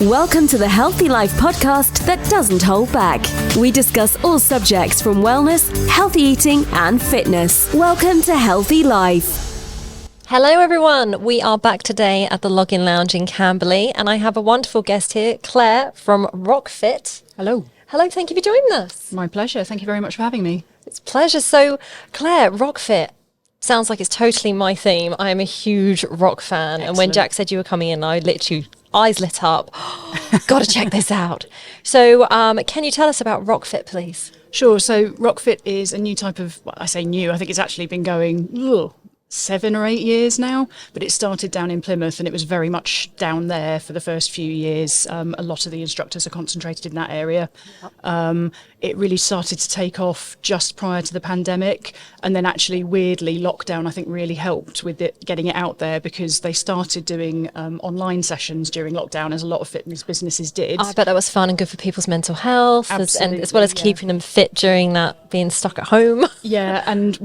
Welcome to the Healthy Life podcast that doesn't hold back. We discuss all subjects from wellness, healthy eating, and fitness. Welcome to Healthy Life. Hello everyone, we are back today at the Login Lounge in Camberley and I have a wonderful guest here, Clare from Rockfit. Hello. Hello, thank you for joining us. My pleasure. Thank you very much for having me. It's a pleasure. So Clare, Rockfit sounds like it's totally my theme. I am a huge rock fan. Excellent. And when Jack said you were coming in, I literally, eyes lit up. Gotta check this out. So can you tell us about Rockfit, please? Sure. So Rockfit is a new type of, well, I say new, I think it's actually been going 7 or 8 years now, but it started down in Plymouth and it was very much down there for the first few years. A lot of the instructors are concentrated in that area. It really started to take off just prior to the pandemic, and then actually weirdly lockdown I think really helped with it, getting it out there, because they started doing online sessions during lockdown, as a lot of fitness businesses did. I bet that was fun and good for people's mental health, and as well as keeping them fit during that being stuck at home. Yeah, and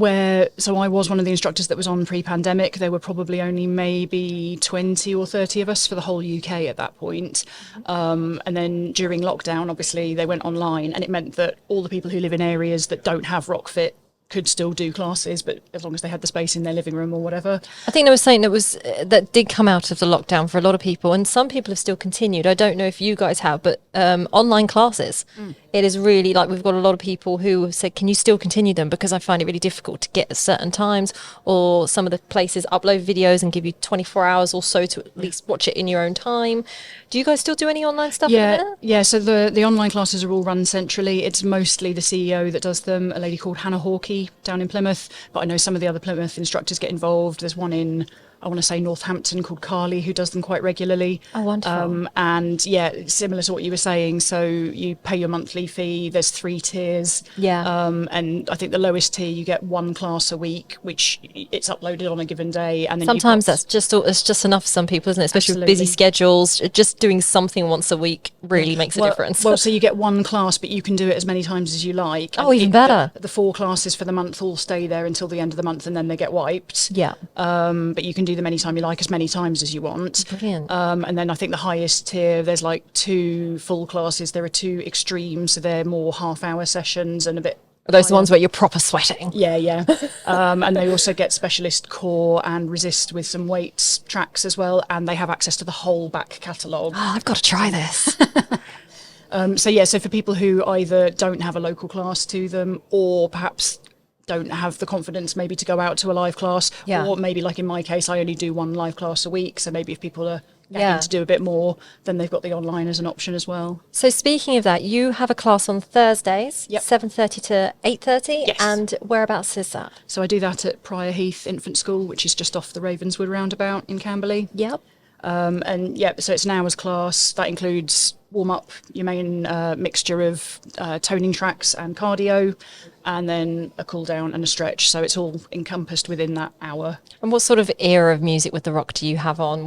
so I was one of the instructors that was on pre-pandemic. There were probably only maybe 20 or 30 of us for the whole UK at that point. And then during lockdown, obviously, they went online, and it meant that all the people who live in areas that don't have Rockfit could still do classes, but as long as they had the space in their living room or whatever. I think there was something that did come out of the lockdown for a lot of people, and some people have still continued. I don't know if you guys have, but online classes. It is really like we've got a lot of people who have said, can you still continue them? Because I find it really difficult to get at certain times, or some of the places upload videos and give you 24 hours or so to at least watch it in your own time. Do you guys still do any online stuff? Yeah. So the online classes are all run centrally. It's mostly the CEO that does them, a lady called Hannah Hawkey down in Plymouth, but I know some of the other Plymouth instructors get involved. There's one in, I want to say, Northampton called Carly, who does them quite regularly. Oh, wonderful. And yeah, similar to what you were saying. So you pay your monthly fee. There's 3 tiers. Yeah. And I think the lowest tier, you get 1 class a week, which it's uploaded on a given day. And then sometimes that's just enough for some people, isn't it? Especially Absolutely. with busy schedules. Just doing something once a week really makes a difference. Well, so you get 1 class, but you can do it as many times as you like. Oh, even better. The 4 classes for the month all stay there until the end of the month, and then they get wiped. Yeah. But you can do them anytime you like, as many times as you want. Brilliant. And then I think the highest tier, there's like 2 full classes. There are 2 extremes, so they're more half-hour sessions and a bit. Are those the ones where you're proper sweating? Yeah. And they also get specialist core and resist with some weights tracks as well, and they have access to the whole back catalogue. Oh, I've got to try this. So for people who either don't have a local class to them, or perhaps don't have the confidence maybe to go out to a live class, or maybe like in my case, I only do 1 live class a week, so maybe if people are having to do a bit more, then they've got the online as an option as well. So speaking of that, you have a class on Thursdays, 7:30 to 8:30, Yes. and whereabouts is that? So I do that at Prior Heath Infant School, which is just off the Ravenswood roundabout in Camberley. Yep. So it's an hour's class. That includes warm-up, your main mixture of toning tracks and cardio, and then a cool-down and a stretch. So it's all encompassed within that hour. And what sort of era of music with the rock do you have on?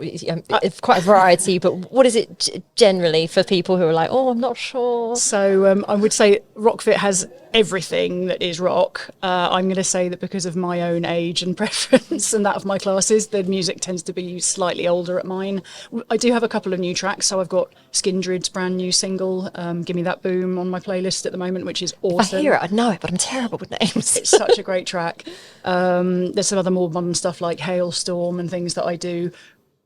It's quite a variety, but what is it generally for people who are like, oh, I'm not sure? So I would say Rockfit has everything that is rock. I'm going to say that because of my own age and preference and that of my classes, the music tends to be slightly older at mine. I do have a couple of new tracks. So I've got Skindred's brand new single, Give Me That Boom, on my playlist at the moment, which is awesome. I hear it, I'd know it, but I'm terrible with names. It's such a great track. There's some other more modern stuff like Hailstorm and things that I do,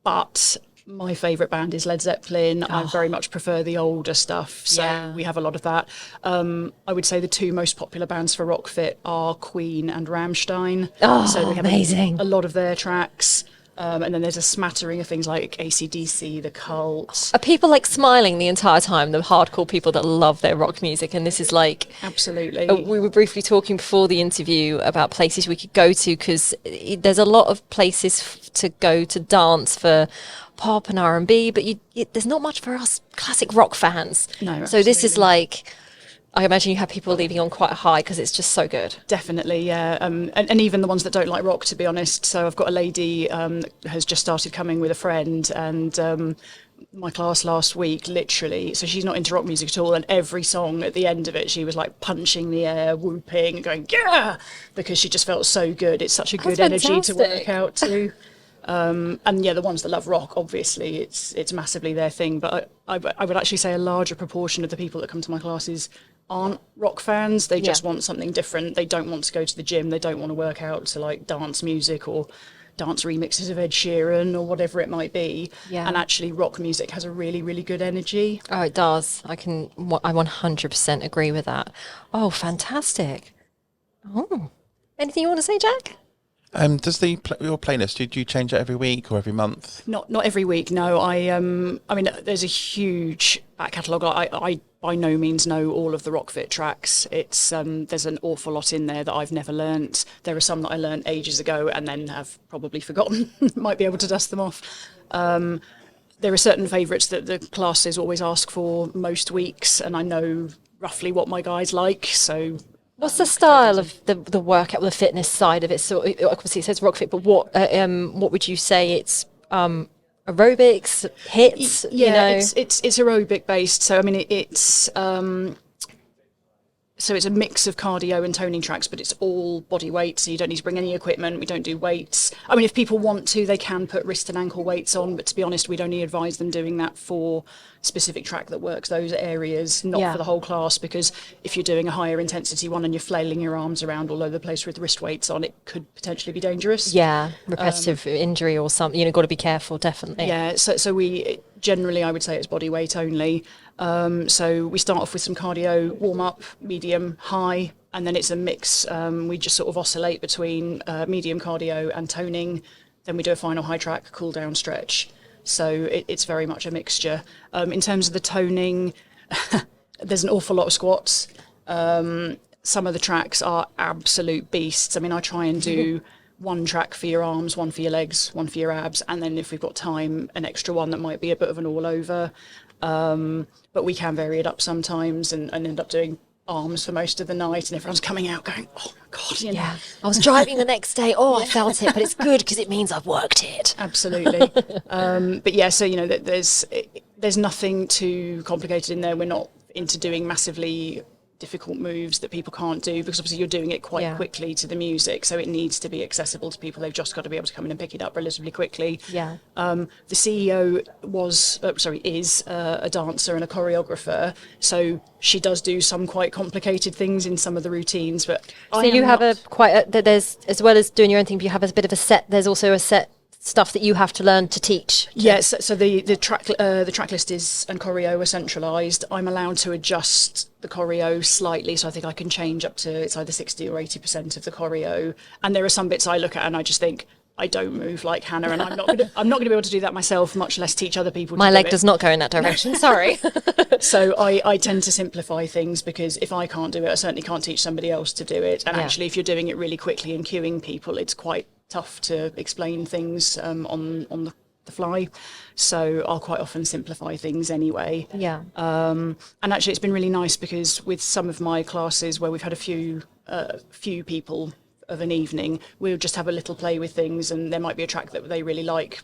but my favourite band is Led Zeppelin. I very much prefer the older stuff, so we have a lot of that. I would say the 2 most popular bands for Rockfit are Queen and Rammstein. So we have amazing. a lot of their tracks. And then there's a smattering of things like AC/DC, The Cult. Are people like smiling the entire time, the hardcore people that love their rock music? And this is like... Absolutely. We were briefly talking before the interview about places we could go to, because there's a lot of places to go to dance for pop and R&B, but there's not much for us classic rock fans. No, so absolutely. this is like... I imagine you have people leaving on quite a high because it's just so good. Definitely, yeah. And even the ones that don't like rock, to be honest. So I've got a lady that has just started coming with a friend, and my class last week, literally, so she's not into rock music at all, and every song at the end of it, she was like punching the air, whooping, and going, yeah, because she just felt so good. It's such a good energy to work out to. And yeah, the ones that love rock, obviously, it's massively their thing. But I would actually say a larger proportion of the people that come to my classes aren't rock fans. They just want something different. They don't want to go to the gym. They don't want to work out to like dance music or dance remixes of Ed Sheeran or whatever it might be. Yeah. And actually rock music has a really, really good energy. Oh, it does. I 100% agree with that. Oh, fantastic. Oh, anything you want to say, Jack? Does your playlist, do you change it every week or every month? Not every week, no. I mean, there's a huge back catalogue. I by no means know all of the Rockfit tracks. It's there's an awful lot in there that I've never learnt. There are some that I learnt ages ago and then have probably forgotten. Might be able to dust them off. There are certain favourites that the classes always ask for most weeks, and I know roughly what my guys like, so... What's the style of the workout, the fitness side of it? So obviously it says Rockfit, but what would you say it's aerobics, hits? Yeah, you know? it's aerobic based. So I mean it's so it's a mix of cardio and toning tracks, but it's all body weight. So you don't need to bring any equipment. We don't do weights. I mean, if people want to, they can put wrist and ankle weights on. But to be honest, we'd only advise them doing that for specific track that works those areas, not for the whole class. Because if you're doing a higher intensity one and you're flailing your arms around all over the place with wrist weights on, it could potentially be dangerous. Yeah, repetitive injury or something. Got to be careful, definitely. Yeah, so we generally, I would say it's body weight only. So we start off with some cardio, warm up, medium, high, and then it's a mix. We just sort of oscillate between medium cardio and toning. Then we do a final high track, cool down, stretch. So it's very much a mixture. In terms of the toning, there's an awful lot of squats. Some of the tracks are absolute beasts. I mean, I try and do one track for your arms, one for your legs, one for your abs, and then if we've got time, an extra one that might be a bit of an all over. But we can vary it up sometimes and end up doing arms for most of the night, and everyone's coming out going, oh my God, you know. Yeah, I was driving the next day. Oh, I felt it, but it's good because it means I've worked it. Absolutely. But yeah, so, you know, there's nothing too complicated in there. We're not into doing massively difficult moves that people can't do, because obviously you're doing it quite quickly to the music, so it needs to be accessible to people. They've just got to be able to come in and pick it up relatively quickly. Yeah. The CEO is a dancer and a choreographer, so she does do some quite complicated things in some of the routines. But so you have there's, as well as doing your own thing, you have a bit of a set. There's also a set stuff that you have to learn to teach. Yes, so the track list is and choreo are centralised. I'm allowed to adjust the choreo slightly, so I think I can change up to, it's either 60 or 80% of the choreo. And there are some bits I look at and I just think, I don't move like Hannah, and I'm not going to be able to do that myself, much less teach other people. My leg does not go in that direction. Sorry. So I tend to simplify things, because if I can't do it, I certainly can't teach somebody else to do it. And actually, if you're doing it really quickly and cueing people, it's quite tough to explain things on the fly. So I'll quite often simplify things anyway. Yeah. And actually, it's been really nice, because with some of my classes where we've had a few people of an evening, we'll just have a little play with things, and there might be a track that they really like.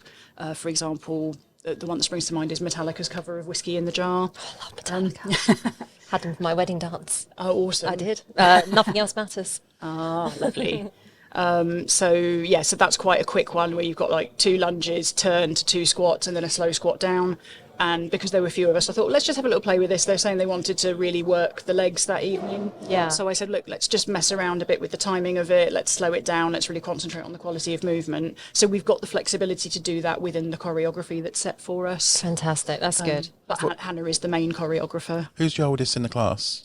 For example, the one that springs to mind is Metallica's cover of Whiskey in the Jar. I love Metallica. Had them for my wedding dance. Oh, awesome. I did. Nothing else matters. Ah, lovely. So that's quite a quick one, where you've got like 2 lunges, turn to 2 squats, and then a slow squat down. And because there were a few of us, I thought, let's just have a little play with this. They're saying they wanted to really work the legs that evening. Yeah. So I said, look, let's just mess around a bit with the timing of it. Let's slow it down. Let's really concentrate on the quality of movement. So we've got the flexibility to do that within the choreography that's set for us. Fantastic. That's good. But Hannah is the main choreographer. Who's your oldest in the class?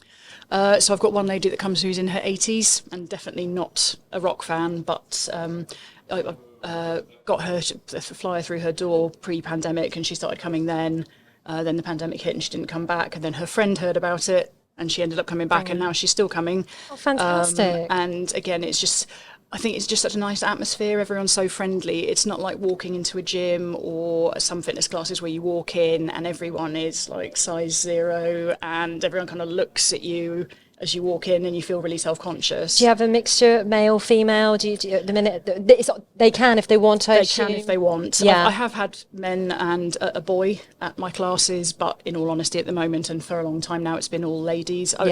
So I've got one lady that comes who's in her 80s and definitely not a rock fan, but I got her to fly through her door pre-pandemic, and she started coming then. Then the pandemic hit and she didn't come back, and then her friend heard about it and she ended up coming back, and now she's still coming. Oh, fantastic. And again, I think it's just such a nice atmosphere. Everyone's so friendly. It's not like walking into a gym or some fitness classes where you walk in and everyone is like size 0 and everyone kind of looks at you as you walk in and you feel really self-conscious. Do you have a mixture, male, female? Do you at the minute? They can if they want to. They can if they want. Yeah. I have had men and a boy at my classes, but in all honesty, at the moment and for a long time now, it's been all ladies. I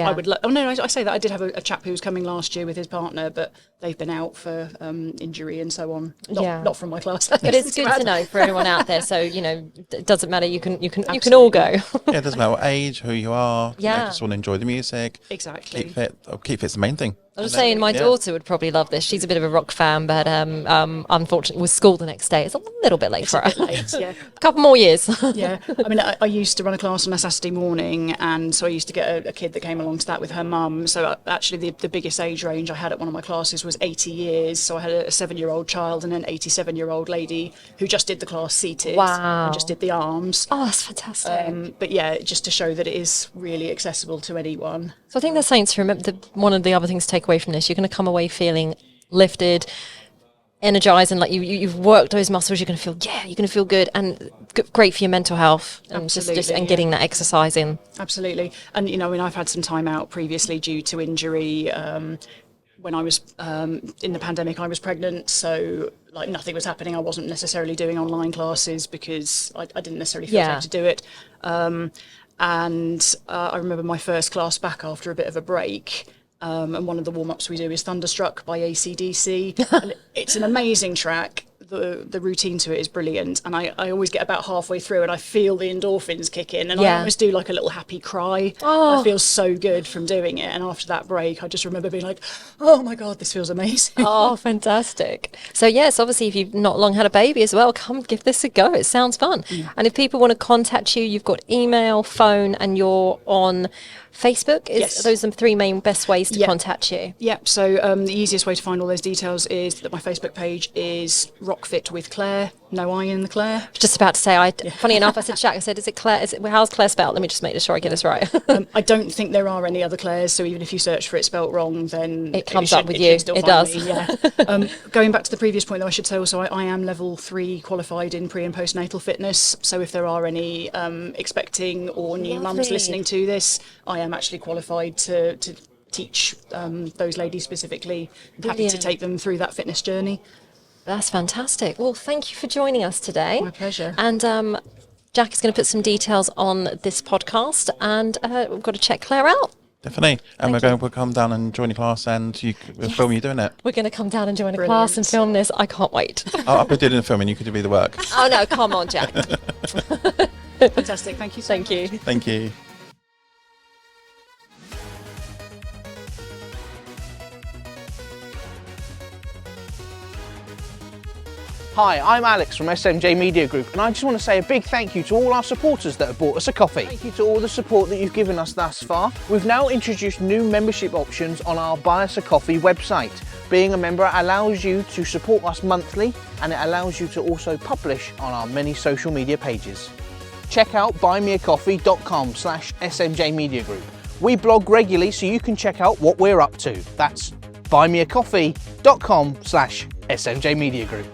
say that I did have a chap who was coming last year with his partner, but they've been out for injury and so on. Yeah. Not from my class. But it's good to know for everyone out there. So, it doesn't matter. You can all go. Yeah, it doesn't matter what age, who you are. Yeah. Just want to enjoy the music. Exactly. Keep fit. Keep fit's the main thing. I was saying my daughter would probably love this. She's a bit of a rock fan, but unfortunately with school the next day, it's a little bit late for her. Yeah. A couple more years. Yeah. I mean, I used to run a class on a Saturday morning, and so I used to get a kid that came along to that with her mum. So actually the biggest age range I had at one of my classes was 80 years. So I had a 7-year-old child and an 87-year-old lady who just did the class seated. Wow. And just did the arms. Oh, that's fantastic. But yeah, just to show that it is really accessible to anyone. So I think there's something to remember. One of the other things to take away from this, you're going to come away feeling lifted, energized, and like you've worked those muscles. You're going to feel good, and great for your mental health, and Absolutely, getting that exercise in. Absolutely. And I've had some time out previously due to injury. When I was in the pandemic, I was pregnant, so like nothing was happening. I wasn't necessarily doing online classes because I didn't necessarily feel safe to do it. And I remember my first class back after a bit of a break. And one of the warm-ups we do is Thunderstruck by AC/DC. And it's an amazing track. The routine to it is brilliant, and I always get about halfway through and I feel the endorphins kick in, and I almost do like a little happy cry. I feel so good from doing it, and after that break I just remember being like, oh my god, this feels amazing. Oh, fantastic. So yes, obviously if you've not long had a baby as well, come give this a go. It sounds fun. And if people want to contact you, you've got email, phone, and you're on Facebook. Yes. Those are the three main best ways to contact you. Yep. So the easiest way to find all those details is that my Facebook page is Rockfit with Clare. No I in the Clare. Just about to say, funny enough, I said to Jack, I said, is it Claire? How's Claire spelled? Let me just make sure I get this right. I don't think there are any other Clares, so even if you search for it spelt wrong, then it comes up with you. It does. Me, yeah. Going back to the previous point, though, I should say also I am level 3 qualified in pre and postnatal fitness. So if there are any expecting or new mums listening to this, I am actually qualified to teach those ladies specifically. Happy to take them through that fitness journey. That's fantastic. Well, thank you for joining us today. My pleasure. And Jack is going to put some details on this podcast, and we've got to check Claire out. Definitely. And we'll come down and join your class, and we'll film you doing it. We're going to come down and join a class and film this. I can't wait. I'll be doing the filming, you could do the work. Oh no, come on, Jack. Fantastic. Thank you so much. Thank you. Thank you. Hi, I'm Alex from SMJ Media Group, and I just want to say a big thank you to all our supporters that have bought us a coffee. Thank you to all the support that you've given us thus far. We've now introduced new membership options on our Buy Us a Coffee website. Being a member allows you to support us monthly, and it allows you to also publish on our many social media pages. Check out buymeacoffee.com/SMJ Media Group. We blog regularly so you can check out what we're up to. That's buymeacoffee.com/SMJ Media Group.